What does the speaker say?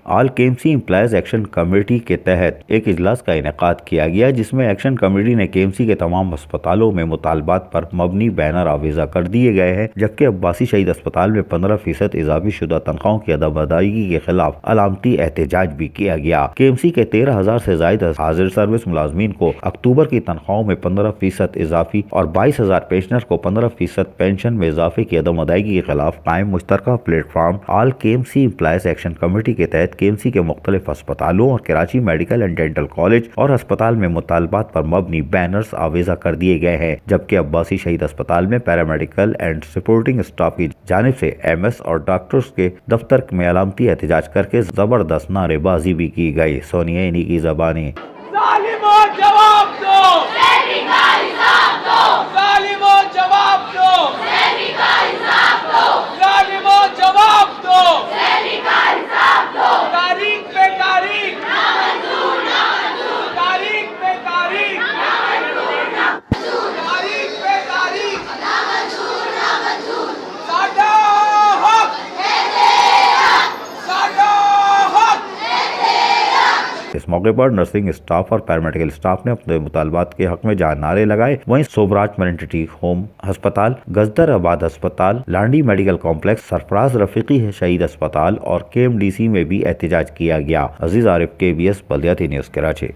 آل K M C employees action committee کے تحت ایک اجلاس کا انعقاد کیا گیا، جس میں ایکشن کمیٹی نے کے ایم سی کے تمام اسپتالوں میں مطالبات پر مبنی بینر آویزہ کر دیے گئے ہیں، جبکہ عباسی شہید اسپتال میں 15% اضافی شدہ تنخواہوں کی عدم ادائیگی کے خلاف علامتی احتجاج بھی کیا گیا۔ کے ایم سی کے 13,000 سے زائد حاضر سروس ملازمین کو اکتوبر کی تنخواہوں میں 15% اضافی اور 22,000 پینشنر کو 15% پینشن میں اضافے کی عدم ادائیگی کے خلاف قائم مشترکہ plate form all K M C employees action committee کے تحت کے ایم سی کے مختلف اسپتالوں اور Karachi medical and dental college اور اسپتال میں مطالبات پر مبنی بینرز آویزہ کر دیے گئے ہیں، جبکہ عباسی شہید اسپتال میں پیرامیڈیکل اینڈ سپورٹنگ اسٹاف کی جانب سے ایم ایس اور ڈاکٹرز کے دفتر میں علامتی احتجاج کر کے زبردست نعرے بازی بھی کی گئی۔ سونیہ انہی کی زبانی۔ ظالموں جواب دو، شہری کا حساب دو، ظالموں جواب دو، شہری کا حساب دو، ظالموں جواب دو، شہری کا حساب دو، تاریخ پہ تاریخ، نامنظور نامنظور، تاریخ پہ تاریخ، نامنظور نامنظور، تاریخ پہ تاریخ، نامنظور نامنظور، ساڈا حق ہے تیرا، ساڈا حق ہے تیرا۔ اس موقع پر نرسنگ اسٹاف اور پیرامیڈیکل اسٹاف نے اپنے مطالبات کے حق میں جہاں نعرے لگائے، وہیں صوبراج میٹرنٹی ہوم ہسپتال، گزدر آباد ہسپتال، لانڈی میڈیکل کمپلیکس، سرفراز رفیقی شہید اسپتال اور کے ایم ڈی سی میں بھی احتجاج کیا گیا۔ عزیز عارف، KBS بلدیاتی نیوز، کراچی۔